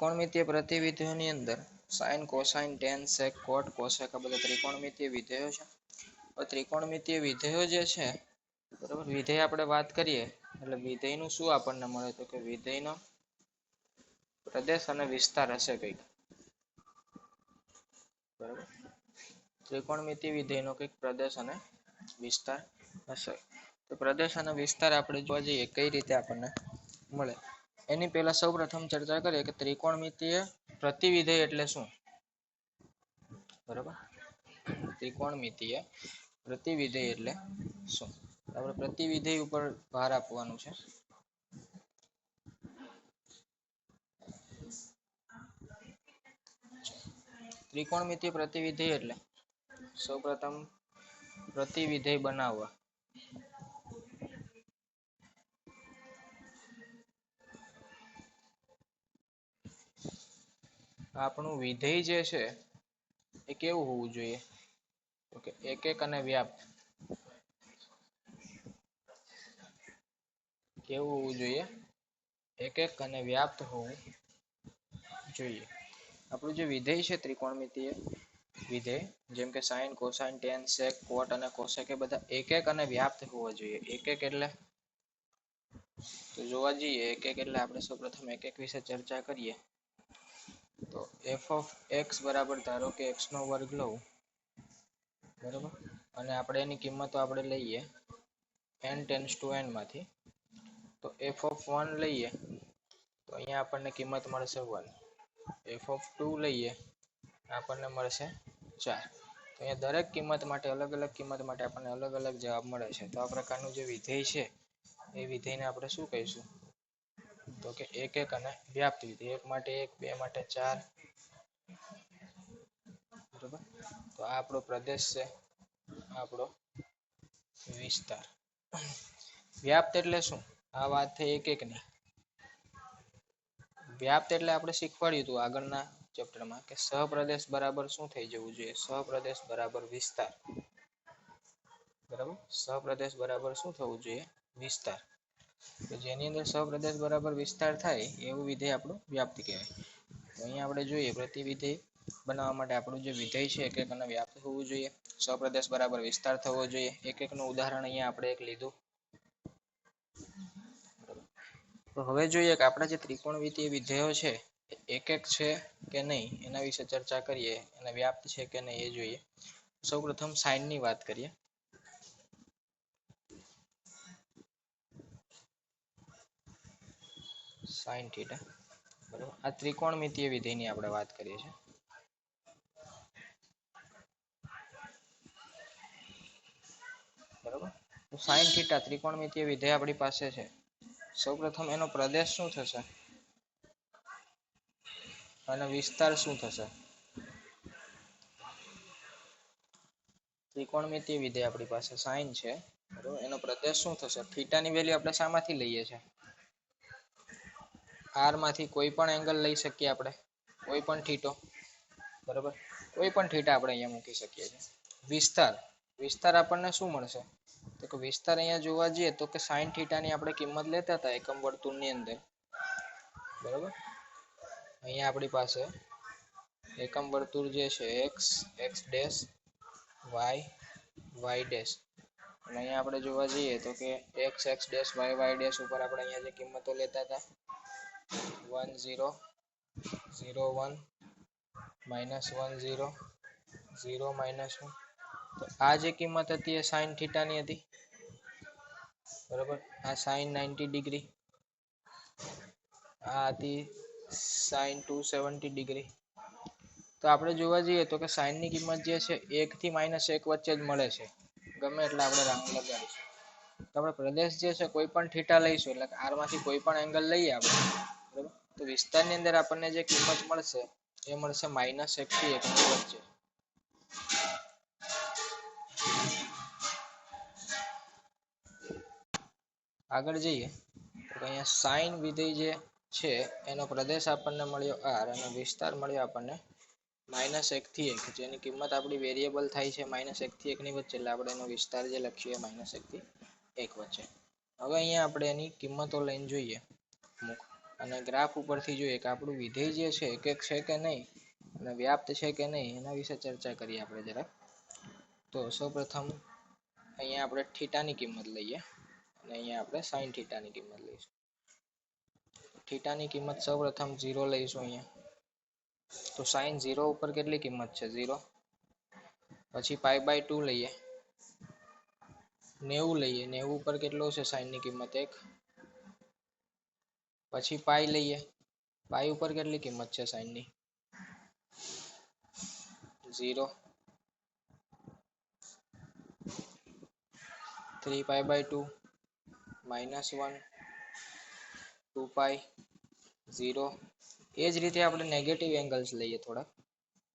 ત્રિકોણમિતીય પ્રતિવિધિઓની અંદર sign cosine ten સેક કોટ cosec આ બધા ત્રિકોણમિતીય વિધેયો છે. ત્રિકોણમિતીય વિધેયો જે છે બરાબર, વિધેય આપણે વાત કરીએ એટલે વિધેયનું શું આપણને મળે તો કે વિધેયનો પ્રદેશ અને વિસ્તાર હશે કંઈક, બરાબર. ત્રિકોણમિતીય વિધેયનો કંઈક પ્રદેશ અને વિસ્તાર હશે. તો પ્રદેશ અને વિસ્તાર આપણે જોવા જઈએ કઈ રીતે આપણને મળે એની પહેલા સૌપ્રથમ ચર્ચા કરીએ કે ત્રિકોણમિતીય પ્રતિવિધેય એટલે શું, બરાબર. ત્રિકોણમિતીય પ્રતિવિધેય એટલે શું? આપણે પ્રતિવિધેય ઉપર ભાર આપવાનું છે. ત્રિકોણમિતીય પ્રતિવિધેય એટલે સૌપ્રથમ પ્રતિવિધેય બનાવવા. આપણું વિધેય જે છે એ કેવું હોવું જોઈએ તો કે એક એક અને વ્યાપ્ત. કેવું હોવું જોઈએ? એક એક અને વ્યાપ્ત હોવું જોઈએ. આપણું જે વિધેય છે ત્રિકોણમિતીય વિધેય જેમ કે સાઇન કોસાઇન ટેન સેક કોટ અને કોસેક એ બધા એક એક અને વ્યાપ્ત હોવા જોઈએ. એક એક એટલે તો જોવા જઈએ એક એક એટલે આપણે સૌપ્રથમ એક એક વિશે ચર્ચા કરીએ તો એફ ઓફ એક્સ બરાબર ધારો કે એક્સ નો વર્ગ લઉં, બરાબર, અને આપણે એની કિંમતો આપણે લઈએ n ટેન્સ ટુ n માંથી તો એફ ઓફ 1 લઈએ તો અહીંયા આપણને કિંમત મળશે 1. એફ ઓફ 2 લઈએ આપણને મળશે 4. તો અહીંયા દરેક કિંમત માટે અલગ અલગ કિંમત માટે આપણને અલગ અલગ જવાબ મળે છે. તો આ પ્રકારનું જે વિધેય છે એ વિધેયને આપણે શું કહીશું તો કે એક એક અને વ્યાપ્ત વિધેય. 1 માટે 1, 2 માટે 4, બરાબર. તો આ આપણો પ્રદેશ છે, આ આપણો વિસ્તાર. વ્યાપ્ત એટલે શું? આ વાત થઈ એક એક ની. વ્યાપ્ત એટલે આપણે શીખવાડ્યું હતું આગળના ચેપ્ટરમાં કે સહપ્રદેશ બરાબર શું થઈ જવું જોઈએ? સહપ્રદેશ બરાબર વિસ્તાર, બરાબર. સહપ્રદેશ બરાબર શું થવું જોઈએ? વિસ્તાર. તો જેની અંદર સહપ્રદેશ બરાબર વિસ્તાર થાય એવું વિધેય આપણું વ્યાપ્ત કહેવાય. તો અહીંયા આપણે જોઈએ પ્રતિવિધેય બનાવવા માટે આપણું જે વિધેય છે એક એક અને વ્યાપ્ત હોવું જોઈએ, સહપ્રદેશ બરાબર વિસ્તાર થવો જોઈએ. એક એક નું ઉદાહરણ અહીંયા આપણે એક લીધું. તો હવે જોઈએ કે આપણા જે ત્રિકોણમિતીય વિધેયો છે એક એક છે કે નહીં એના વિશે ચર્ચા કરીએ અને વ્યાપ્ત છે કે નહીં એ જોઈએ. સૌપ્રથમ સાઇન ની વાત કરીએ. સાઇન થીટા, બરાબર. આ ત્રિકોણમિતીય વિધેયની આપણે વાત કરીએ છીએ. બરાબર. તો સાઇન થીટા ત્રિકોણમિતીય વિધેય આપણી પાસે છે. સૌપ્રથમ એનો પ્રદેશ શું થશે અને વિસ્તાર શું થશે? ત્રિકોણમિતીય વિધેય આપણી પાસે સાઇન છે, બરાબર. એનો પ્રદેશ શું થશે? થીટાની વેલ્યુ આપણે શામાંથી લઈએ છીએ? r માંથી કોઈ પણ એંગલ લઈ શકીએ આપણે, કોઈ પણ થીટો, બરાબર. કોઈ પણ થીટા આપણે અહીંયા મૂકી શકીએ છીએ. વિસ્તાર, વિસ્તાર આપણને શું મળશે તો કે વિસ્તાર અહીંયા જોવા જઈએ તો કે સાઇન થીટાની આપણે કિંમત લેતા હતા એકમ વર્તુળની અંદર, બરાબર. અહીંયા આપણી પાસે એકમ વર્તુળ જે છે x, x dash, y, y dash, અને અહીંયા આપણે જોવા જઈએ તો કે x, x dash, y, y dash ઉપર આપણે અહીંયા જે કિંમતો લેતા હતા 1 0 0 1 -1 0 0 -1, તો આ જે કિંમત હતી એ સાઇન થીટાની હતી, બરાબર. આ સાઇન 90 ડિગ્રી, આ હતી સાઇન 270 ડિગ્રી. તો આપણે જોવા જઈએ તો કે સાઇન ની કિંમત જે છે 1 થી -1 વચ્ચે જ મળે છે, ગમે એટલે આપણે રાઉન્ડ લગાડીશું. તો આપણે પ્રદેશ જે છે કોઈ પણ થીટા લઈશું એટલે કે r માંથી કોઈ પણ એંગલ લઈએ આપણે, બરાબર. તો વિસ્તારની અંદર આપણને જે કિંમત મળશે એ મળશે -1 થી 1 ની વચ્ચે. આગળ જઈએ તો અહીંયા સાઇન વિધેય જે છે એનો પ્રદેશ આપણને મળ્યો r અને વિસ્તાર મળ્યો આપણને -1 થી 1, જેની કિંમત આપણી વેરિયેબલ થાય છે -1 થી 1 ની વચ્ચે, એટલે આપણે એનો વિસ્તાર જે લખીએ -1 થી 1 વચ્ચે. હવે અહીંયા આપણે એની કિંમતો લઈને જોઈએ અમુક. અને ગ્રાફ ઉપરથી જોઈએ કે આપણું વિધેય જે છે એક એક છે કે નહીં અને વ્યાપ્ત છે કે નહીં એના વિશે ચર્ચા કરીએ આપણે જરા. તો સૌપ્રથમ અહીંયા આપણે થીટાની કિંમત લઈએ અને અહીંયા આપણે સાઈન થીટાની કિંમત લઈશું. થીટાની કિંમત સૌપ્રથમ 0 લઈશું અહીંયા. તો સાઈન 0 ઉપર કેટલી કિંમત છે? 0. પછી π/2 લઈએ, 90 લઈએ, 90 ઉપર કેટલો છે સાઈનની કિંમત? 1. પછી π લઈએ, π ઉપર કેટલી કિંમત છે સાઈનની? 0. 3π/2 -1 2π 0. એ જ રીતે આપણે નેગેટિવ એંગલ્સ લઈએ થોડા,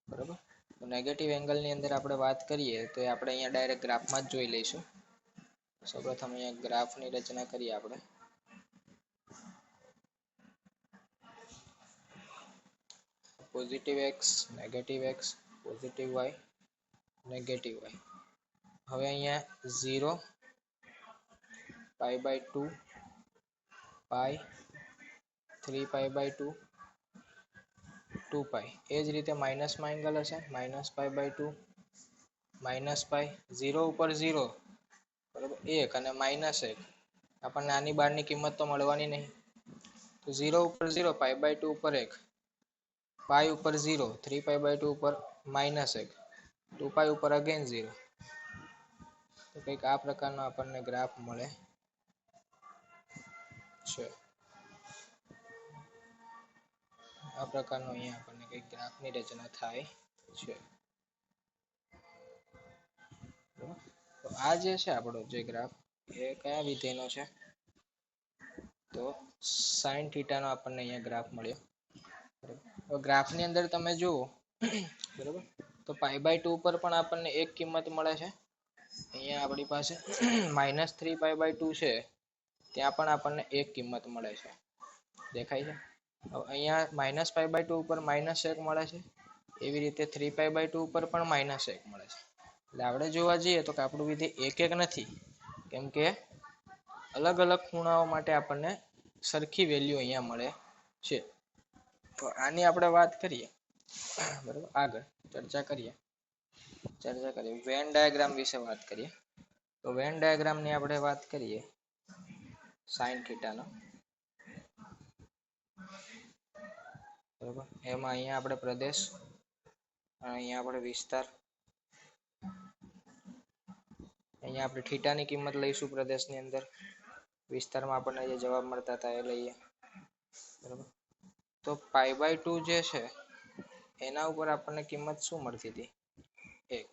બરાબર. તો નેગેટિવ એંગલની અંદર આપણે વાત કરીએ તો એ આપણે અહીંયા ડાયરેક્ટ ગ્રાફમાં જ જોઈ લઈશું. સૌપ્રથમ અહીંયા ગ્રાફની રચના કરીએ આપણે. Positive x, negative x, positive y, negative y. હવે અહીંયા 0, π/2, π, 3π/2, 2π. એ જ રીતે માઇનસમાં એંગલ હશે, -π/2, -π, 0 ઉપર 0, બરાબર, 1 અને -1. આપણને આની બહારની કિંમત તો મળવાની નહીં. તો 0 ઉપર 0, π/2 ઉપર 1, π ઉપર 0, 3π/2 ઉપર -1, 2π ઉપર અગેન 0. તો કંઈક આ પ્રકારનો આપણને ગ્રાફ મળે છે. આ પ્રકારનો અહીંયા આપણને કંઈક ગ્રાફની રચના થાય છે. તો આ જે છે આપણો જે ગ્રાફ એ કયા વિધેયનો છે? તો સાઈન થીટાનો આપણને અહીંયા ગ્રાફ મળ્યો. તો ગ્રાફની અંદર તમે જુઓ, બરાબર, તો π/2 પર પણ આપણને એક કિંમત મળે છે. અહીંયા આપણી પાસે -3π/2 છે, ત્યાં પણ આપણને એક કિંમત મળે છે. દેખાય છે? અહીંયા -π/2 ઉપર -1 મળે છે. એવી રીતે 3π/2 ઉપર પણ -1 મળે છે. એટલે આપણે જોવા જઈએ તો કે આપણું વિધેય એક એક નથી, કેમ કે અલગ અલગ ખૂણાઓ માટે આપણને સરખી વેલ્યુ અહીંયા મળે છે. તો આની આપણે વાત કરીએ, બરાબર, આગળ ચર્ચા કરીએ વેન ડાયાગ્રામ વિશે વાત કરીએ. તો વેન ડાયાગ્રામની આપણે વાત કરીએ સાઈન થીટાનો, બરાબર. એમાં અહીંયા આપણે પ્રદેશ, અહીંયા આપણે વિસ્તાર, અહીંયા આપણે થીટાની કિંમત લઈશું પ્રદેશની અંદર, વિસ્તારમાં આપણને જે જવાબ મળતા હતા એ લઈએ, બરાબર. તો π/2 જે છે એના ઉપર આપણને કિંમત શું મળતી હતી? 1.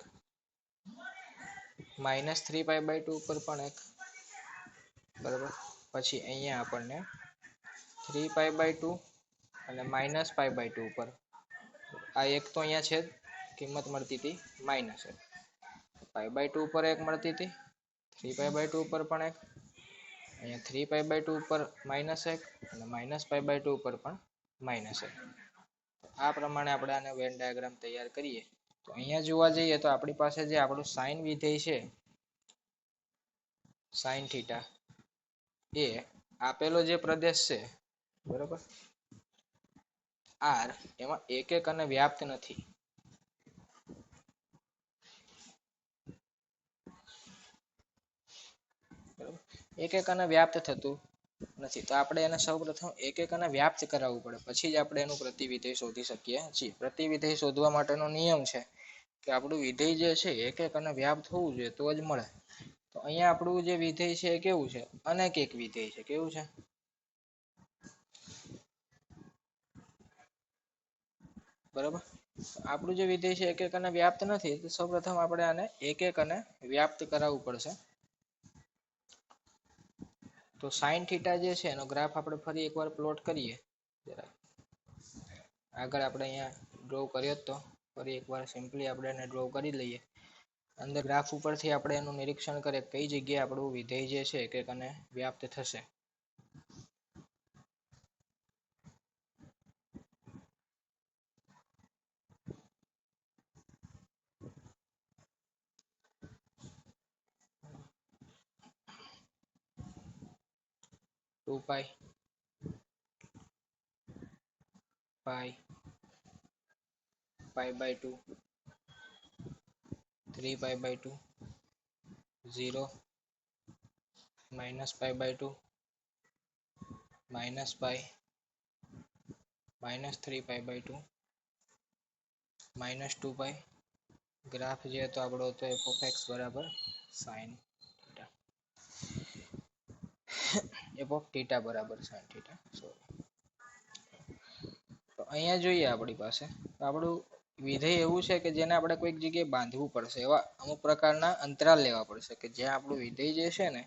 -3π/2 ઉપર પણ 1, બરાબર. પછી અહીંયા આપણને 3π/2 અને -π/2 ઉપર આ એક તો અહીંયા છે કિંમત મળતી હતી -1. π/2 ઉપર 1 મળતી હતી, 3π/2 ઉપર પણ 1, અહીંયા 3π/2 ઉપર -1 અને -π/2 ઉપર પણ -1. આ પ્રમાણે આપણે આને વેન ડાયાગ્રામ તૈયાર કરીએ. તો અહીંયા જોવા જઈએ તો આપણી પાસે જે આપણું સાઈન વિધેય છે, સાઈન થીટા, એ આપેલો જે પ્રદેશ છે, બરાબર, R, એમાં એક એક અને વ્યાપ્ત નથી. બરાબર, એક એક અને વ્યાપ્ત થતું નથી. તો આપણે એને સૌપ્રથમ એક એક અને વ્યાપ્ત કરાવવું પડે, પછી જ આપણે એનું પ્રતિવિધેય શોધી શકીએ છીએ. પ્રતિવિધેય શોધવા માટેનો નિયમ છે કે આપણું વિધેય જે છે એક એક અને વ્યાપ્ત હોવું જોઈએ તો જ મળે. તો અહીંયા આપણું જે વિધેય છે એ કેવું છે? અનેક એક વિધેય છે. કેવું છે? બરાબર. આપણું જે વિધેય છે એક એક અને વ્યાપ્ત નથી, તો સૌપ્રથમ આપણે આને એક એક અને વ્યાપ્ત કરાવવું પડશે. તો સાઈન થીટા જે છે એનો ગ્રાફ આપણે ફરી એકવાર પ્લોટ કરીએ. આગળ આપણે અહીંયા ડ્રો કર્યો તો ફરી એકવાર સિમ્પલી આપણે એને ડ્રો કરી લઈએ. અંદર ગ્રાફ ઉપરથી આપણે એનું નિરીક્ષણ કરીએ કઈ જગ્યાએ આપણું વિધેય જે છે એક એક અને વ્યાપ્ત થશે. Pi, pi by 2, 3 pi by 2, 0, minus pi by 2, minus pi, minus 3 pi by 2, minus 2 pi. Graph જે હતો આપણો તો f of x બરાબર sin theta, f of theta બરાબર sin થીટા. તો અહીંયા જોઈએ આપણી પાસે આપણું વિધેય એવું છે કે જેને આપણે કોઈક જગ્યાએ બાંધવું પડશે, એવા અમુક પ્રકારના અંતરાલ લેવા પડશે કે જ્યાં આપણું વિધેય જે છે ને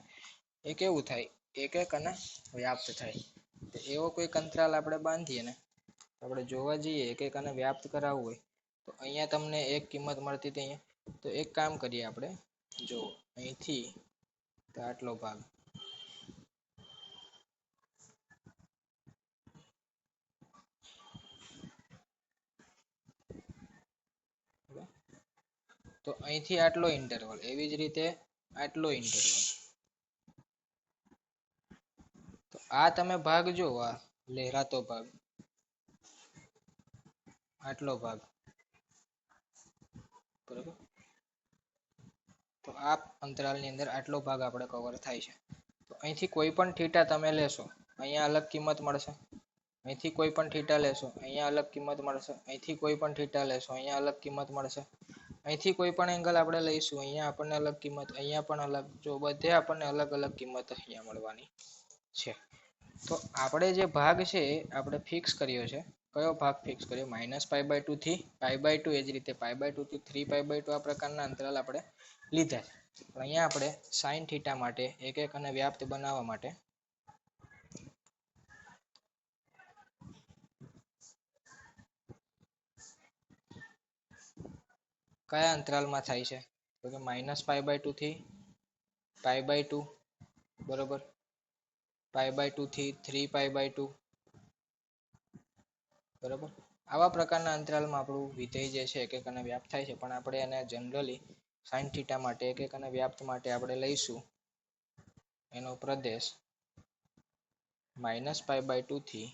એ કેવું થાય, એક એક અને વ્યાપ્ત થાય. તો એવો કોઈક અંતરાલ આપણે બાંધીએ ને, આપણે જોવા જઈએ એક એક અને વ્યાપ્ત કરાવવું હોય તો અહીંયા તમને એક કિંમત મળતી હતી અહીંયા. તો એક કામ કરીએ આપણે, જો અહીંથી તો આટલો ભાગ, તો અહીંથી આટલો ઇન્ટરવલ, એવી જ રીતે આટલો ઇન્ટરવલ. તો આ તમે ભાગ જો, આ લહેરાતો ભાગ, આટલો ભાગ બરોબર. તો આ અંતરાલની અંદર આટલો ભાગ આપણે કવર થાય છે. તો અહીંથી કોઈ પણ થીટા તમે લેશો, અહીંયા અલગ કિંમત મળશે. અહીંથી કોઈ પણ થીટા લેશો, અહીંયા અલગ કિંમત મળશે. અહીંથી કોઈ પણ થીટા લેશો, અહીંયા અલગ કિંમત મળશે. અહીંથી કોઈ પણ એંગલ આપણે લઈશું, અહીંયા આપણને અલગ કિંમત, અહીંયા પણ અલગ, જો બધે આપણને અલગ અલગ કિંમત અહીંયા મળવાની છે. તો આપણે જે ભાગ છે આપણે ફિક્સ કર્યો છે. કયો ભાગ ફિક્સ કર્યો? માઇનસ પાઈ બાય 2 થી પાઈ બાય 2, એ જ રીતે પાઈ બાય 2 થી 3 પાઈ બાય 2 આ પ્રકારના અંતરાલ આપણે લીધા છે. પણ અહીંયા આપણે સાઈન થીટા માટે એક એક અને વ્યાપ્ત બનાવવા માટે કયા અંતરાલમાં થાય છે? તો કે માઇનસ પાઈ બાય 2 થી પાઈ બાય 2 બરોબર, પાઈ બાય 2 થી 3 પાઈ બાય 2 બરોબર. આવા પ્રકારના અંતરાલમાં આપણું વિધેય જે છે એક એક અને વ્યાપ્ત થાય છે. પણ આપણે એને જનરલી સાઈન થીટા માટે એક એક અને વ્યાપ્ત માટે આપણે લઈશું એનો પ્રદેશ માઇનસ પાઈ બાય 2 થી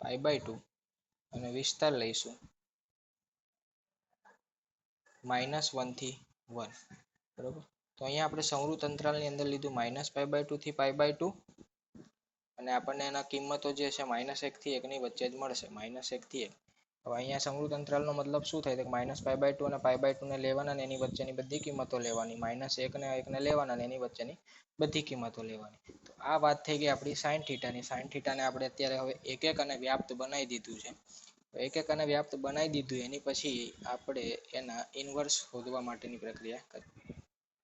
પાઈ બાય 2 અને વિસ્તાર લઈશું -1 થી 1 બરોબર. તો અહીંયા આપણે સંવૃત અંતરાલની અંદર લીધું માઇનસ પાઈ બાય 2 થી પાઈ બાય 2 અને આપણને એના કિંમતો જે છે -1 થી 1 ની વચ્ચે જ મળશે, -1 થી 1. હવે અહીંયા સંવૃત અંતરાલનો મતલબ શું થાય? તો માઇનસ પાઈ બાય 2 અને પાઈ બાય 2 ને લેવાના અને એની વચ્ચેની બધી કિંમતો લેવાની, -1 ને 1 ને લેવાના અને એની વચ્ચેની બધી કિંમતો લેવાની. તો આ વાત થઈ ગઈ આપણી સાઈન થીટાની. સાઈન થીટાને આપણે અત્યારે હવે એક એક અને વ્યાપ્ત બનાવી દીધું છે. એક એક અને વ્યાપ્ત બનાવી દીધું, એની પછી આપણે એના ઇનવર્સ શોધવા માટેની પ્રક્રિયા કરી.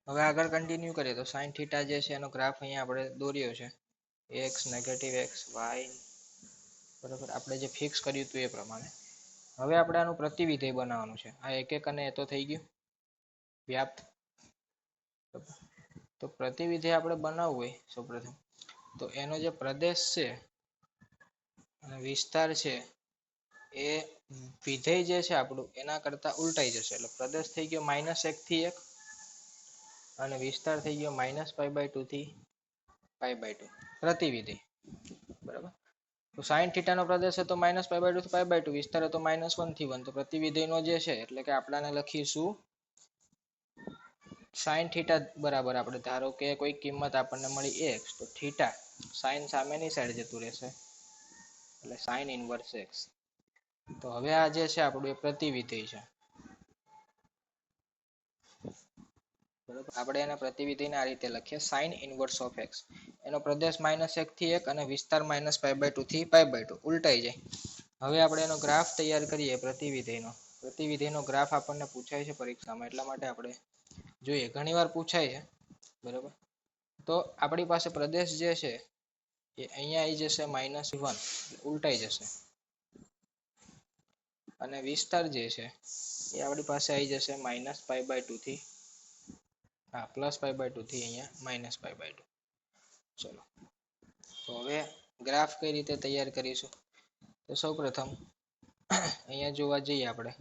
હવે આગળ કન્ટિન્યુ કરીએ તો સાઈન થીટા જે છે એનો ગ્રાફ અહીંયા આપણે દોર્યો છે, x નેગેટિવ x y બરાબર, આપણે જે ફિક્સ કર્યું હતું એ પ્રમાણે. હવે આપણે આનું પ્રતિવિધેય બનાવવાનું છે. આ એક એક અને એ તો થઈ ગયું વ્યાપ્ત. તો પ્રતિવિધેય આપણે બનાવવું હોય સૌપ્રથમ તો એનો જે પ્રદેશ છે અને વિસ્તાર છે એ વિધેય જે છે આપણું એના કરતા ઉલટાઈ જશે. એટલે પ્રદેશ થઈ ગયો -1 થી 1 અને વિસ્તાર થઈ ગયો -પાઈ બાય 2 થી પાઈ બાય 2 પ્રતિવિધેય બરાબર. તો સાઈન થીટાનો પ્રદેશ હતો -પાઈ બાય 2 થી પાઈ બાય 2, વિસ્તાર હતો -1 થી 1. તો પ્રતિવિધેયનો જે છે એટલે કે આપણાને લખીશું સાઈન થીટા બરાબર, આપણે ધારો કે કોઈ કિંમત આપણને મળી x, તો થીટા સાઈન સામેની સાઈડ જતું રહેશે એટલે સાઈન ઇનવર્સ x. તો હવે આ જે છે આપણું એ પ્રતિવિધેય છે બરાબર. આપણે એના પ્રતિવિધેયને આ રીતે લખીએ, સાઈન ઇનવર્સ ઓફ x. એનો પ્રદેશ -1 થી 1 અને વિસ્તાર -પાઈ બાય 2 થી પાઈ બાય 2 ઉલટાઈ જાય. હવે આપણે એનો ગ્રાફ તૈયાર કરીએ પ્રતિવિધેયનો. પ્રતિવિધેયનો ગ્રાફ આપણને પૂછાય છે પરીક્ષામાં, એટલા માટે આપણે જોઈએ. ઘણીવાર પૂછાય છે બરાબર. તો આપણી પાસે પ્રદેશ જે છે એ અહીંયા આવી જશે -1, ઉલટાઈ જશે. અને વિસ્તાર જે છે એ આપણી પાસે આવી જશે -પાઈ બાય 2 થી +પાઈ બાય 2 થી અહીંયા -પાઈ બાય 2. ચલો, તો હવે ગ્રાફ કઈ રીતે તૈયાર કરીશું? તો સૌપ્રથમ અહીંયા જોવા જઈએ આપણે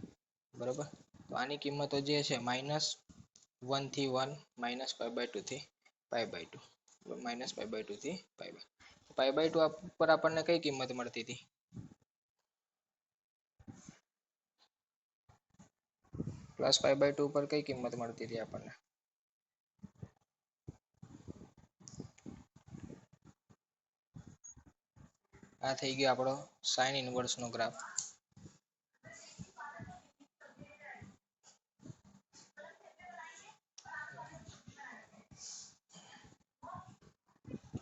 બરોબર. તો આની કિંમતો જે છે -1 થી 1, -પાઈ બાય 2 થી પાઈ બાય 2, -પાઈ બાય 2 થી પાઈ બાય 2 પર આપણને કઈ કિંમત મળતી હતી? પ્લસ પાઈ બાય 2 પર કઈ કિંમત મળતી હતી આપણને? આ થઈ ગયો આપણો સાઇન ઇનવર્સ નો ગ્રાફ.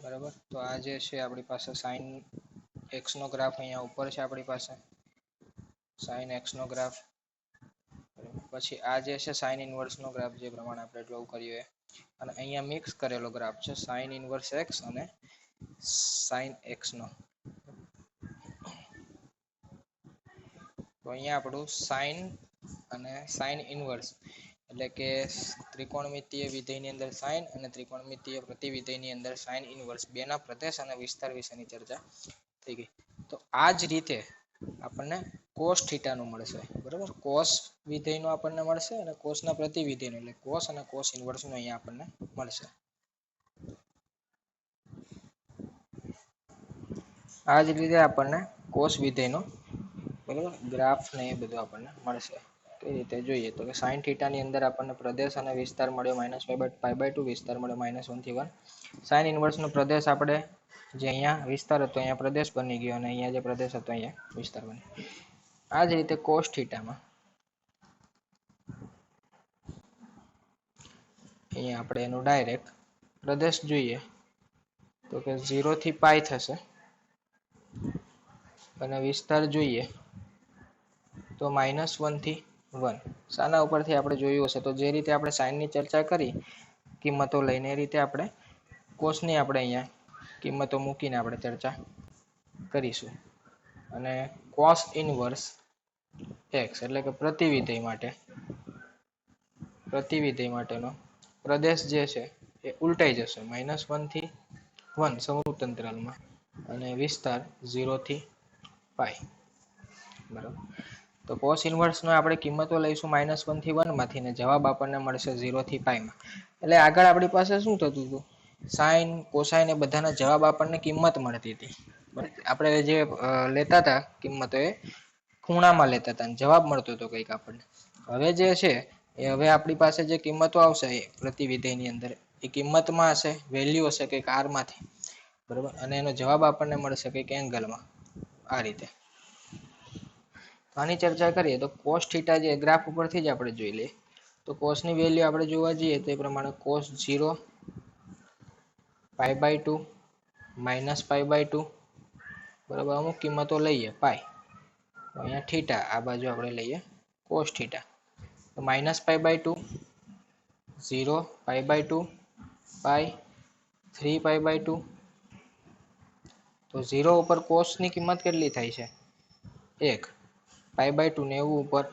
બરાબર, તો આ જે છે આપણી પાસે સાઇન એક્સ નો ગ્રાફ અહીંયા ઉપર છે આપણી પાસે, સાઇન એક્સ નો ગ્રાફ. પછી આ જે છે સાઇન ઇનવર્સ નો ગ્રાફ, જે પ્રમાણે આપણે ડ્રો કર્યો અને અહીંયા મિક્સ કરેલો ગ્રાફ છે સાઇન ઇનવર્સ એક્સ અને સાઇન એક્સ નો. તો અહીંયા આપણું સાઇન અને સાઇન ઇનવર્સ એટલે કે ત્રિકોણમિતિય વિધેયની અંદર સાઇન અને ત્રિકોણમિતિય પ્રતિવિધેયની અંદર સાઇન ઇનવર્સ બેના પ્રદેશ અને વિસ્તાર વિશેની ચર્ચા થઈ ગઈ. તો આ જ રીતે આપણને કોસ થીટા નું મળશે. બરાબર, કોસ વિધેયનું આપણને મળશે અને કોસના પ્રતિવિધેયનું એટલે કોસ અને કોસ ઇનવર્સ નું અહીંયા આપણને મળશે. આ જ રીતે આપણને કોસ વિધેયનો બરાબર ગ્રાફ ને એ બધું આપણને મળશે. કઈ રીતે જોઈએ તો કે સાઇન થીટા ની અંદર આપણને પ્રદેશ અને વિસ્તાર મળ્યો -π/2, વિસ્તાર મળ્યો -1 થી 1. સાઇન ઇનવર્સ નો પ્રદેશ આપણે જે અહીંયા વિસ્તાર હતો અહીંયા પ્રદેશ બની ગયો અને અહીંયા જે પ્રદેશ હતો અહીંયા વિસ્તાર બની ગયો. આ જ રીતે કોસ થીટામાં અહીંયા આપણે એનું ડાયરેક્ટ પ્રદેશ જોઈએ તો કે 0 થી π થશે અને વિસ્તાર જોઈએ તો -1 થી 1. શાના ઉપરથી આપણે જોયું હશે તો જે રીતે આપણે સાઇનની ચર્ચા કરી કિંમતો લઈને એ રીતે આપણે કોસની આપણે અહીંયા કિંમતો મૂકીને આપણે ચર્ચા કરીશું. અને કોસ ઇનવર્સ એક્સ એટલે કે પ્રતિવિધેય માટેનો પ્રદેશ જે છે એ ઉલટાઈ જશે -1 થી 1 સમરૂપ અંતરાલમાં અને વિસ્તાર 0 થી π. બરાબર, તો કોસ ઇનવર્સ નો આપણે કિંમતો લઈશું -1 થી 1 માંથી ને જવાબ આપણને મળશે 0 થી π માં. એટલે આગળ આપણી પાસે શું થતું હતું, સાઇન કોસાઇન એ બધાના જવાબ આપણને કિંમત મળતી હતી. આપણે જે લેતા હતા કિંમતો એ ખૂણામાં લેતા હતા જવાબ મળતો હતો કંઈક આપણને. હવે જે છે એ હવે આપણી પાસે જે કિંમતો આવશે એ પ્રતિવિધેયની અંદર એ કિંમતમાં હશે, વેલ્યુ હશે કંઈક r માંથી. બરાબર, અને એનો જવાબ આપણને મળશે કંઈક એંગલમાં આ રીતે. આની ચર્ચા કરીએ તો કોસ થીટા જે ગ્રાફ ઉપરથી જ આપણે જોઈ લઈએ તો કોસની વેલ્યુ આપણે જોવા જઈએ તો એ પ્રમાણે કોસ 0 π/2 -π/2 બરાબર, અમુક કિંમતો લઈએ π. અહીંયા થીટા આ બાજુ આપણે લઈએ કોસ થીટા. તો -π/2 0 π/2 π 3π/2. તો 0 ઉપર કોસની કિંમત કેટલી થાય છે 1, π/2 90 ઉપર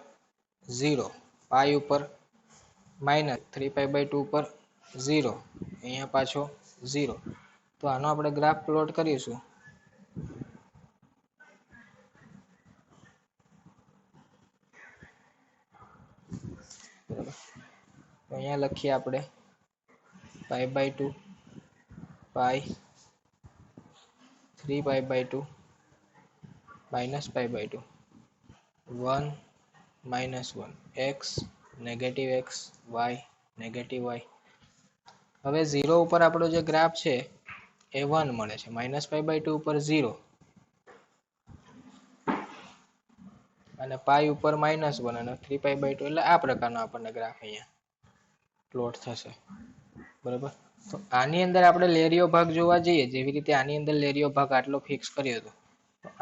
0, π ઉપર -3π/2 ઉપર 0, અહીંયા પાછો 0. તો આનો આપણે ગ્રાફ પ્લોટ કરીશું. બરાબર, અહીંયા લખીએ આપણે π/2 π 3π/2 -π/2 1 -1 x negative x y negative y. હવે 0 ઉપર આપણો જે ગ્રાફ છે એ 1 મળે છે, -π/2 ઉપર 0 અને π ઉપર -1 અને 3π/2 એટલે આ પ્રકારનો આપણને ગ્રાફ અહીંયા પ્લોટ થશે. બરાબર, તો આની અંદર આપણે લેરીઓ ભાગ જોવા જઈએ જેવી રીતે આની અંદર લેરીઓ ભાગ આટલો ફિક્સ કર્યો હતો,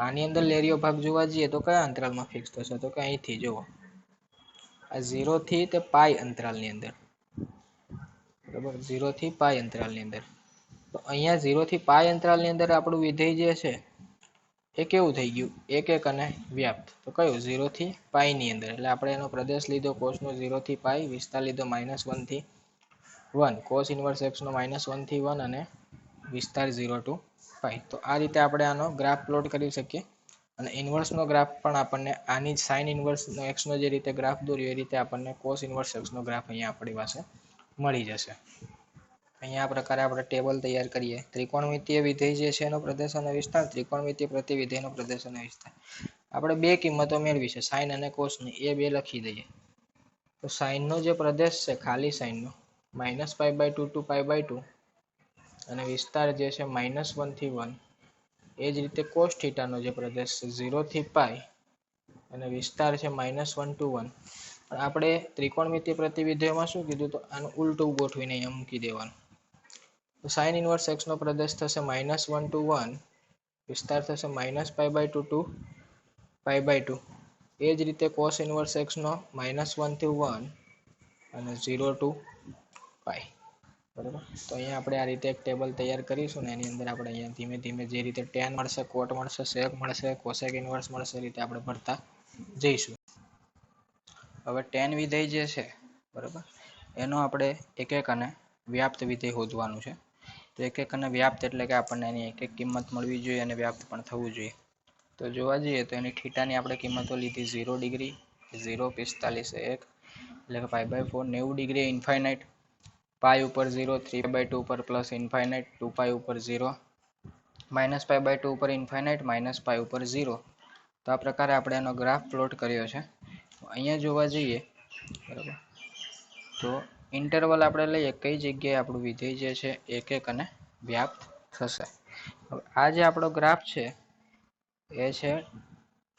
આની અંદર લેરીઓ ભાગ જોવા જઈએ તો કયા અંતરાલમાં ફિક્સ થશે તો કે અહીંથી જુઓ આ 0 થી તે π અંતરાલની અંદર. બરાબર, 0 થી π અંતરાલની અંદર. તો અહીંયા 0 થી π અંતરાલની અંદર આપણું વિધેય જે છે એ કેવું થઈ ગયું 1 અને વ્યાપ્ત. તો કયું 0 થી π ની અંદર, એટલે આપણે એનો પ્રદેશ લીધો કોસનો 0 થી π, વિસ્તાર લીધો -1 થી 1, કોસ ઇનવર્સ x નો -1 થી 1 અને વિસ્તાર 0 to π. તો આ રીતે આપણે આનો ગ્રાફ પ્લોટ કરી શકીએ. અને ઇનવર્સ નો ગ્રાફ પણ આપણને આની સાઇન ઇનવર્સ x નો જે રીતે ગ્રાફ દોર્યો એ રીતે આપણને કોસ ઇનવર્સ x નો ગ્રાફ અહીંયા આપણી પાસે મળી જશે. અહીંયા આ પ્રકારે આપણે ટેબલ તૈયાર કરીએ. ત્રિકોણમિતિય વિધેય જે છે એનો પ્રદેશ અને વિસ્તાર, ત્રિકોણમિતિય પ્રતિવિધેયનો પ્રદેશ અને વિસ્તાર. આપણે બે કિંમતો મેળવી છે સાઇન અને કોસની, એ બે લખી દઈએ. તો સાઇનનો જે પ્રદેશ છે ખાલી સાઇનનો -π/2 to π/2 અને વિસ્તાર જે છે -1 થી 1, એ જ રીતે cos થીટાનો જે પ્રદેશ છે 0 થી π અને વિસ્તાર છે -1 to 1. પણ આપણે ત્રિકોણમિતિય પ્રતિવિધિઓમાં શું કીધું, તો આનું ઉલટું ગોઠવીને અહીંયા મૂકી દેવાનું. તો sin ઇન્વર્સ x નો પ્રદેશ થશે -1 to 1, વિસ્તાર થશે -π/2 to π/2. એ જ રીતે cos ઇન્વર્સ x નો -1 to 1 અને 0 to π. બરાબર. તો અહીંયા આપણે આ રીતે એક ટેબલ તૈયાર કરીશું ને એની અંદર આપણે અહીંયા ધીમે ધીમે જે રીતે tan મળશે, cot મળશે, sec મળશે, cosec ઇન્વર્સ મળશે, એ રીતે આપણે ભરતા જઈશું. હવે tan વિધેય જે છે બરાબર, એનો આપણે એક એક અને વ્યાપ્ત વિધેય શોધવાનું છે. તો એક એક અને વ્યાપ્ત એટલે કે આપણને એની એક એક કિંમત મળવી જોઈએ અને વ્યાપ્ત પણ થવું જોઈએ. તો જોવા જઈએ તો એની થીટાની આપણે કિંમતો લીધી 0 ડિગ્રી, 0, 45, 1 એટલે કે π/4, 90 ડિગ્રી ઇન્ફાઇનાઇટ, પાઈ ઉપર 0, 3/2 ઉપર પ્લસ ઇન્ફાઇનાઇટ, 2π ઉપર 0, -π/2 ઉપર ઇન્ફાઇનાઇટ, -π ઉપર 0. તો આ પ્રકારે આપણે એનો ગ્રાફ પ્લોટ કર્યો છે. અહીંયા જોવા જઈએ બરાબર, તો ઇન્ટરવલ આપણે લઈએ કઈ જગ્યાએ આપણું વિધેય જે છે એક એક અને વ્યાપ્ત થશે. હવે આ જે આપણો ગ્રાફ છે એ છે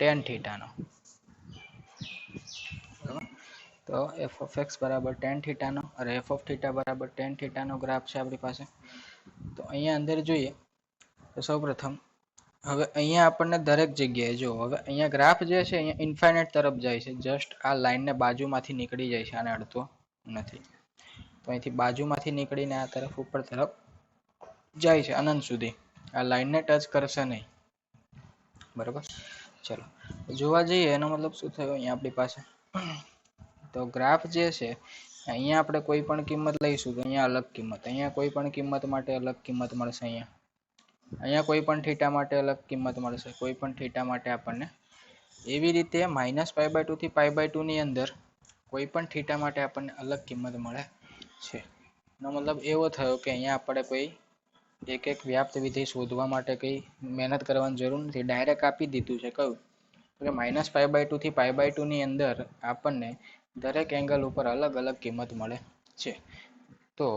tan થીટાનો. તો f(x) બરાબર tan થીટાનો અને f(θ) બરાબર tan થીટાનો ગ્રાફ છે આપણી પાસે. તો અહીંયા અંદર જોઈએ તો સૌપ્રથમ હવે અહીંયા આપણને દરેક જગ્યાએ જો હવે અહીંયા ગ્રાફ જે છે અહીંયા ઇન્ફાઇનાઇટ તરફ જાય છે. જસ્ટ આ લાઈનને બાજુમાંથી નીકળી જાય છે, આને અડતો નથી. તો અહીંથી બાજુમાંથી નીકળીને આ તરફ ઉપર તરફ જાય છે અનંત સુધી. આ લાઈનને ટચ કરશે નહીં. બરાબર. ચલો જોવા જઈએ એનો મતલબ શું થયો અહીંયા આપણી પાસે, તો ગ્રાફ જે છે અહીંયા આપણે કોઈ પણ કિંમત લઈશું તો અહીંયા અલગ કિંમત, અહીંયા કોઈ પણ કિંમત માટે અલગ કિંમત મળશે, અહીંયા કોઈ પણ થીટા માટે અલગ કિંમત મળશે, કોઈ પણ થીટા માટે આપણને. એવી રીતે -π/2 થી π/2 ની અંદર કોઈ પણ થીટા માટે આપણને અલગ કિંમત મળે છે. એનો મતલબ એવો થયો કે અહીંયા આપણે કોઈ એક એક વ્યાપ્ત વિધેય શોધવા માટે કંઈ મહેનત કરવાની જરૂર નથી. ડાયરેક્ટ આપી દીધું છે કયું, કે -π/2 થી π/2 ની અંદર આપણને દરેક એંગલ ઉપર અલગ અલગ કિંમત મળે છે. તો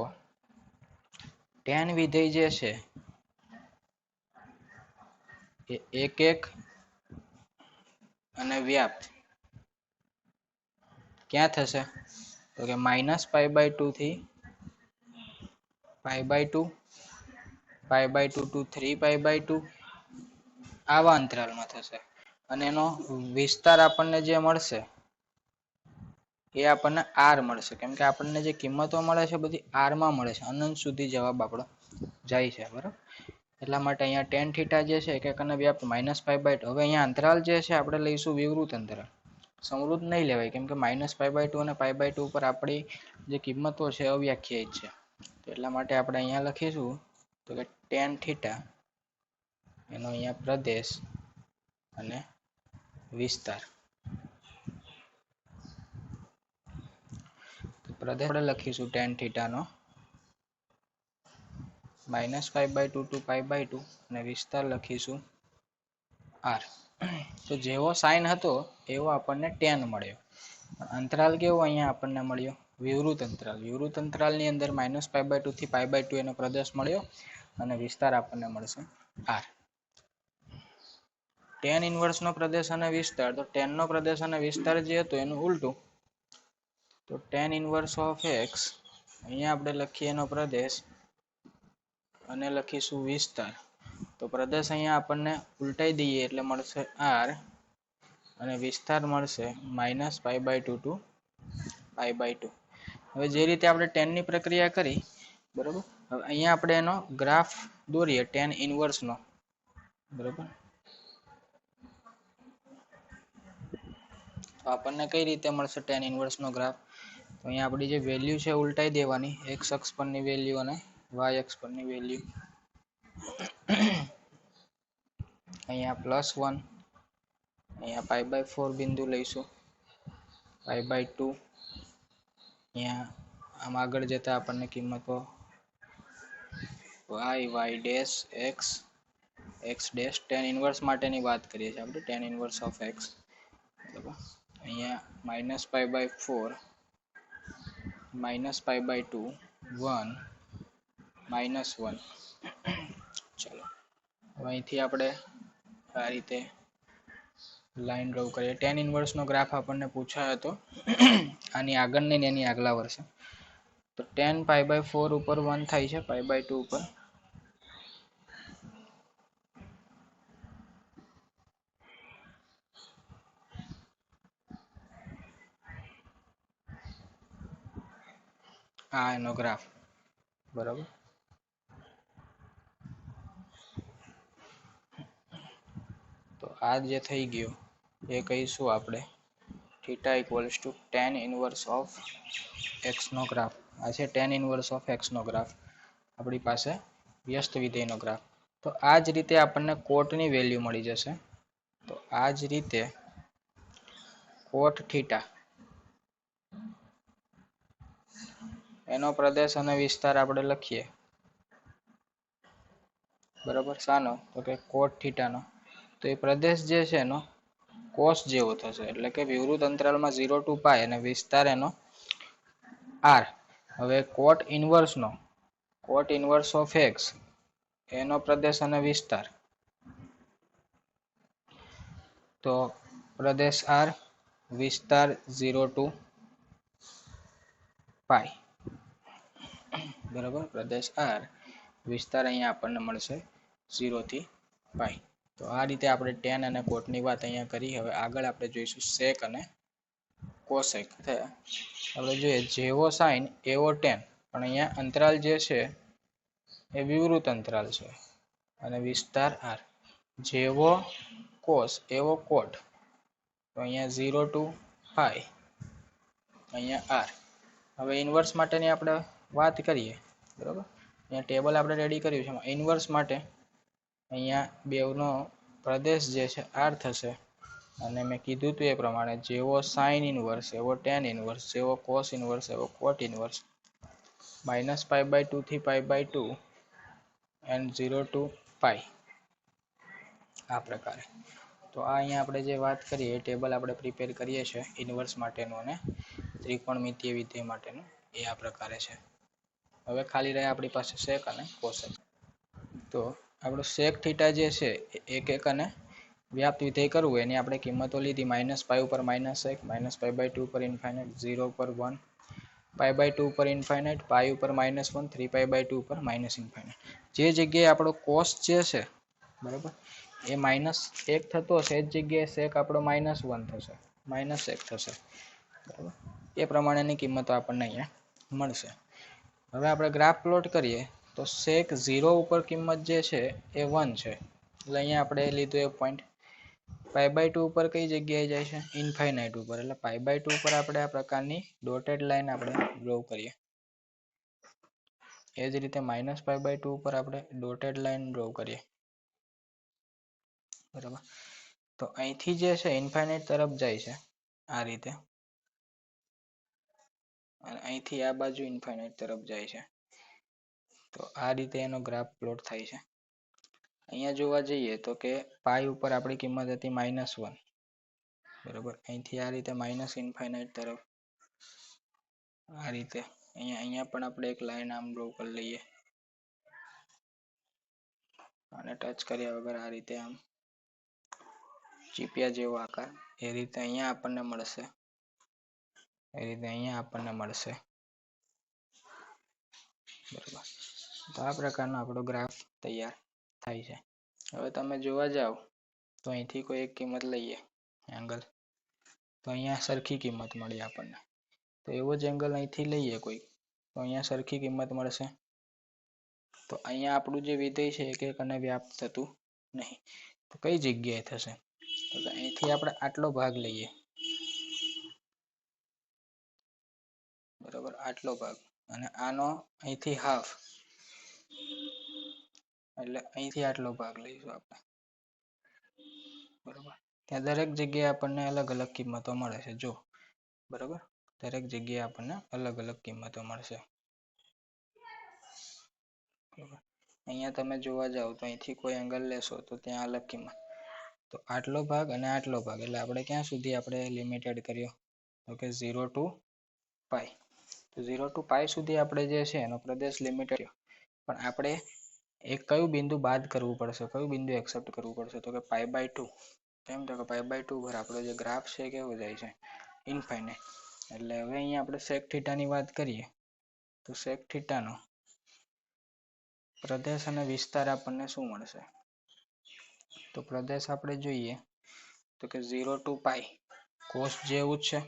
tan વિધેય જે છે એ એક એક અને વ્યાપ્ત ક્યાં થશે, તો કે -π/2 થી π/2, π/2 to 3π/2 આવા અંતરાલમાં થશે. અને એનો વિસ્તાર આપણને જે મળશે એ આપણને r મળશે, કેમ કે આપણને જે કિંમતો મળે છે બધી r માં મળે છે. અનંત સુધી જવાબ આપણો જાય છે. બરાબર. એટલા માટે અહીંયા tan થીટા જે છે એક એક અને વ્યાપ્ત -π/2. હવે અહીંયા અંતરાલ જે છે આપણે લઈશું વિવૃત અંતરાલ, સમૃદ્ધ નહીં લેવાય, કેમ કે -π/2 અને π/2 ઉપર આપણી જે કિંમતો છે અવ્યાખ્યાયિત છે. તો એટલા માટે આપણે અહીંયા લખીશું તો કે tan થીટા એનો અહીંયા પ્રદેશ અને વિસ્તાર. પ્રદેશ આપણે લખીશું tan થીટાનો -π/2 to π/2 અને વિસ્તાર લખીશું r. તો જેવો સાઇન હતો એવો આપણને tan મળ્યો. અંતરાલ કેવો અહીંયા આપણને મળ્યો, વિવૃત અંતરાલ. વિવૃત અંતરાલની અંદર -π/2 થી π/2 એનો પ્રદેશ મળ્યો અને વિસ્તાર આપણને મળશે r. tan ઇન્વર્સ નો પ્રદેશ અને વિસ્તાર, તો tan નો પ્રદેશ અને વિસ્તાર જે હતો એનું ઉલટું. તો tan ઇન્વર્સ ઓફ x અહીંયા આપણે લખીએ એનો પ્રદેશ અને લખીશું વિસ્તાર. તો પ્રદેશ અહીંયા આપણને ઉલટાઈ દઈએ એટલે મળશે r અને વિસ્તાર મળશે -π/2 to π/2. હવે જે રીતે આપણે tan ની પ્રક્રિયા કરી બરોબર, હવે અહીંયા આપણે એનો ગ્રાફ દોરીએ tan ઇન્વર્સ નો. બરોબર. તો આપણને કઈ રીતે મળશે tan ઇન્વર્સ નો ગ્રાફ, તો અહીંયા આપણી જે વેલ્યુ છે ઉલટાઈ દેવાની, x અક્ષ પરની વેલ્યુ અને y અક્ષ પરની વેલ્યુ. અહીંયા +1, અહીંયા π/4 બિંદુ લઈશું, π/2 અહીંયા આમ આગળ જતા આપણને કિંમતો y dash x dash tan inverse માટેની વાત કરીએ છીએ આપણે, tan ઇન્વર્સ ઓફ x. બરાબર. અહીંયા -π/4 -π/2 1 -1. ચલો હવે અહીંથી આપણે આ રીતે લાઈન ડ્રો કરીએ. tan ઇનવર્સનો ગ્રાફ આપણને પૂછાયો હતો આની આગળની ને એની આગલા વર્ષે. તો tan π/4 ઉપર 1 થાય છે, π/2 ઉપર. આ એનો ગ્રાફ, બરાબર. તો આ જે થઈ ગયું એ કહીશું આપણે theta equals to tan inverse of x નો ગ્રાફ. આ છે tan ઇનવર્સ ઓફ એક્સ નો ગ્રાફ, આપણી પાસે વ્યસ્ત વિધેયનો ગ્રાફ. તો આ જ રીતે આપણને કોટની વેલ્યુ મળી જશે. તો આ જ રીતે કોટ થીટા એનો પ્રદેશ અને વિસ્તાર આપણે લખીએ, બરાબર. શાનો? તો કે કોટ થીટાનો. તો એ પ્રદેશ જે છે એનો કોસ જેવો થશે, એટલે કે વિવૃત અંતરાલમાં 0 to π અને વિસ્તાર એનો r. હવે કોટ ઇનવર્સ ઓફ x એનો પ્રદેશ અને વિસ્તાર, તો પ્રદેશ r, વિસ્તાર 0 to π, બરાબર. પ્રદેશ r, વિસ્તાર અહીંયા આપણને મળશે 0 થી π. તો આ રીતે આપણે tan અને કોટની વાત અહીંયા કરી. હવે આગળ આપણે જોઈશું sec અને cosec. આપણે જોઈએ જેવો sin એવો tan, પણ અહીંયા અંતરાલ જે છે એ વિવૃત અંતરાલ છે અને વિસ્તાર r. જેવો cos એવો cot, તો અહીંયા 0 to π, અહીંયા r. હવે ઇનવર્સ માટેની આપણે વાત કરીએ, બરાબર. અહીંયા ટેબલ આપણે રેડી કર્યું છે. ઇનવર્સ માટે અહીંયા બેવનો પ્રદેશ જે છે r થશે, અને મેં કીધું હતું એ પ્રમાણે જેવો sin ઇનવર્સ એવો tan ઇનવર્સ, જેવો cos ઇનવર્સ એવો cot ઇનવર્સ. -π/2 થી π/2 and 0 to π, આ પ્રકારે. તો આ અહીંયા આપણે જે વાત કરીએ એ ટેબલ આપણે પ્રિપેર કરીએ છીએ ઇનવર્સ માટેનું અને ત્રિકોણમિતીય વિધેય માટેનું, એ આ પ્રકારે છે. હવે ખાલી રહે આપણી પાસે sec અને cosec. તો આપણું sec થીટા જે છે એક અને વ્યાપ્ત વિધેય કરવું, એની આપણે કિંમતો લીધી. -π ઉપર -1, -π/2 ઉપર ઇન્ફાઇનાઇટ, 0 ઉપર 1, π/2 ઉપર ઇન્ફાઇનાઇટ, π ઉપર -1, 3π/2 ઉપર -ઇન્ફાઇનાઇટ. જે જગ્યાએ આપણો cos જે છે, બરાબર, એ -1 થતો હશે એ જ જગ્યાએ sec આપણો -1 થશે, -1 થશે, બરાબર. એ પ્રમાણેની કિંમતો આપણને અહીંયા મળશે. હવે આપણે ગ્રાફ પ્લોટ કરીએ તો sec 0 ઉપર કિંમત જે છે એ 1 છે, એટલે અહીંયા આપણે લીધું એ પોઈન્ટ. π/2 ઉપર કઈ જગ્યાએ જાય છે? ઇન્ફાઇનાઇટ ઉપર, એટલે π/2 ઉપર આપણે આ પ્રકારની ડોટેડ લાઈન આપણે ડ્રો કરીએ. એ જ રીતે -π/2 ઉપર આપણે ડોટેડ લાઈન ડ્રો કરીએ, બરાબર. તો અહીંથી જે છે ઇન્ફાઇનાઇટ તરફ જાય છે આ રીતે, અને અહીંથી આ બાજુ ઇન્ફાઇનાઇટ તરફ જાય છે. તો આ રીતે એનો ગ્રાફ પ્લોટ થાય છે. અહીંયા જોવા જઈએ તો કે π ઉપર આપણી કિંમત હતી -1, બરાબર. અહીંથી આ રીતે -ઇન્ફાઇનાઇટ તરફ આ રીતે અહીંયા પણ આપણે એક લાઈન આમ ડ્રો કરી લઈએ, અને ટચ કર્યા વગર આ રીતે આમ ચીપિયા જેવો આકાર, એ રીતે અહીંયા આપણને મળશે, એ રીતે અહીંયા આપણને મળશે, બરાબર. તો આ પ્રકારનો આપણો ગ્રાફ તૈયાર થાય છે. હવે તમે જોવા જાઓ તો અહીંથી કોઈ એક કિંમત લઈએ એંગલ, તો અહીંયા સરખી કિંમત મળી આપણને. તો એવો જ એંગલ અહીંથી લઈએ કોઈ, તો અહીંયા સરખી કિંમત મળશે. તો અહીંયા આપણું જે વિધેય છે એક અને વ્યાપ્ત થતું નહીં. તો કઈ જગ્યાએ થશે? તો અહીંથી આપણે આટલો ભાગ લઈએ, બરાબર, આટલો ભાગ, અને આનો અહીંથી હાફ, એટલે અહીંથી આટલો ભાગ લઈશું આપણે, બરાબર. ત્યાં દરેક જગ્યાએ આપણને અલગ અલગ કિંમતો મળે છે, જો, બરાબર. દરેક જગ્યાએ આપણને અલગ અલગ કિંમતો મળશે. અહીંયા તમે જોવા જાઓ તો અહીંથી કોઈ એંગલ લેશો તો ત્યાં અલગ કિંમત. તો આટલો ભાગ અને આટલો ભાગ, એટલે આપણે ક્યાં સુધી આપણે લિમિટેડ કર્યો? તો કે 0 to π. તો 0 to પાઈ સુધી આપણે જે છે એનો પ્રદેશ લિમિટેડ, પણ આપણે એક કયું બિંદુ બાદ કરવું પડશે, કયું બિંદુ એક્સેપ્ટ કરવું પડશે, તો કે π/2. કેમ તો કે π/2 પર આપણો જે ગ્રાફ છે એ કેવો જાય છે, ઇનફાઇનાઇટ. એટલે હવે અહીંયા આપણે sec θ ની વાત કરીએ તો sec θ નો પ્રદેશ અને વિસ્તાર આપણને શું મળશે, તો પ્રદેશ આપણે જોઈએ તો કે 0 to પાઈ cos જેવું જ છે,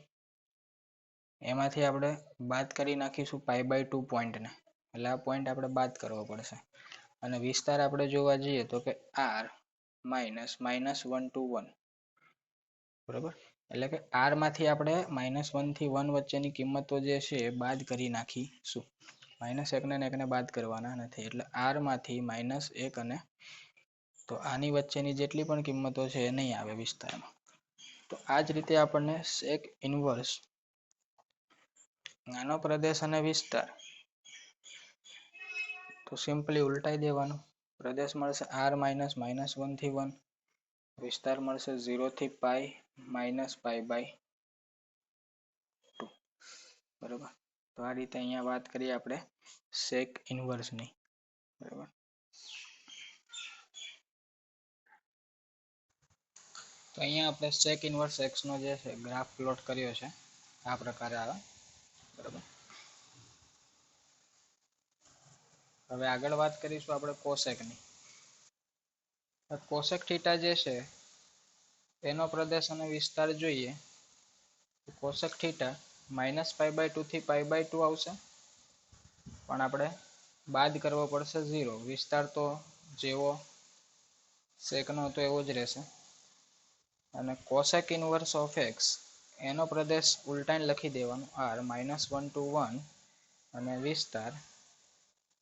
એમાંથી આપણે બાદ કરી નાખીશું π/2 પોઈન્ટને, એટલે આ પોઈન્ટ આપણે બાદ કરવો પડશે. અને વિસ્તાર આપણે જોવા જઈએ તો કે r -1 to 1, બરાબર. એટલે કે r માંથી આપણે -1 થી 1 વચ્ચેની કિંમતો જે છે એ બાદ કરી નાખીશું. -1 ને 1 ને બાદ કરવાના નથી, એટલે r માંથી -1 અને તો આની વચ્ચેની જેટલી પણ કિંમતો છે એ નહીં આવે વિસ્તારમાં. તો આ જ રીતે આપણને sec ઇન્વર્સ નાનો પ્રદેશ અને વિસ્તાર તો સિમ્પલી ઉલટાઈ દેવાનું. પ્રદેશ મળશે r -1 થી 1, વિસ્તાર મળશે 0 થી પાઈ -π/2. બરાબર. તો આ રીતે અહીંયા વાત કરીએ આપણે sec ઇન્વર્સની. બરાબર. તો અહીંયા આપણે sec ઇન્વર્સ x નો જે છે ગ્રાફ પ્લોટ કર્યો છે, આ પ્રકારે આવે. બરાબર. હવે આગળ વાત કરીશું આપણે cosec ની. cosec θ જે છે એનો પ્રદેશ અને વિસ્તાર જોઈએ તો cosec θ -π/2 થી π/2 આવશે, પણ આપણે બાદ કરવો પડશે 0. વિસ્તાર તો જેવો sec નો હતો એવો જ રહેશે. અને cosec ઇન્વર્સ ઓફ x એનો પ્રદેશ ઉલટાઈને લખી દેવાનો r -1 to 1 અને વિસ્તાર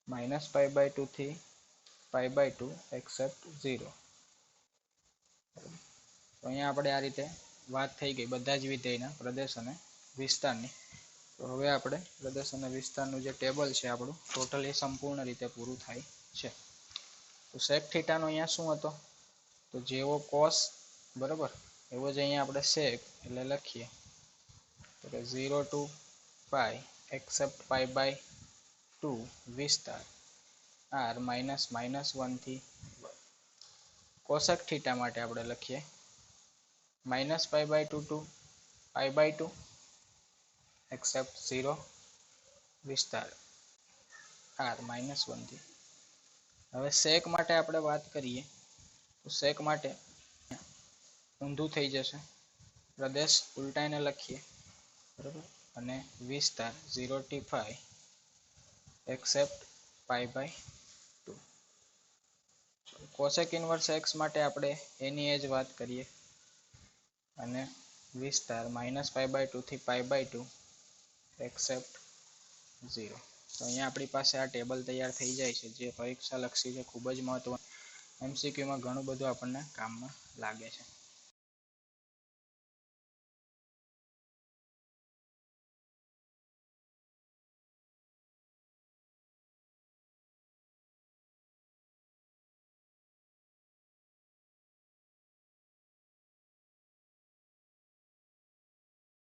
-π/2 થી π/2 except 0. તો અહીંયા આપણે આ રીતે વાત થઈ ગઈ બધા જ વિધેયના પ્રદેશ અને વિસ્તારની. તો હવે આપણે પ્રદેશ અને વિસ્તારનું જે ટેબલ છે આપણું ટોટલી સંપૂર્ણ રીતે પૂરું થાય છે. તો sec θ નો અહીંયા શું હતો, તો જેવો cos, બરાબર, એવો જ અહીંયા આપણે sec એટલે લખીએ તો કે 0 to પાઈ except π/2 વિસ્તાર r -1 થી 1. cosec θ માટે આપણે લખીએ -π/2 to π/2 except 0 વિસ્તાર r -1 થી. હવે sec માટે આપણે વાત કરીએ તો sec માટે ઊંધું થઈ જશે, પ્રદેશ ઉલટાઈને લખીએ, બરાબર, અને વિસ્તાર 0 થી પાઈ except π/2. cosec ઇન્વર્સ x માટે આપણે એની એ જ વાત કરીએ અને વિસ્તાર -π/2 થી π/2 except 0. તો અહીંયા આપણી પાસે આ ટેબલ તૈયાર થઈ જાય છે, જે પરીક્ષા લક્ષી છે, ખૂબ જ મહત્વનું, MCQ માં ઘણું બધું આપણને કામમાં લાગે છે.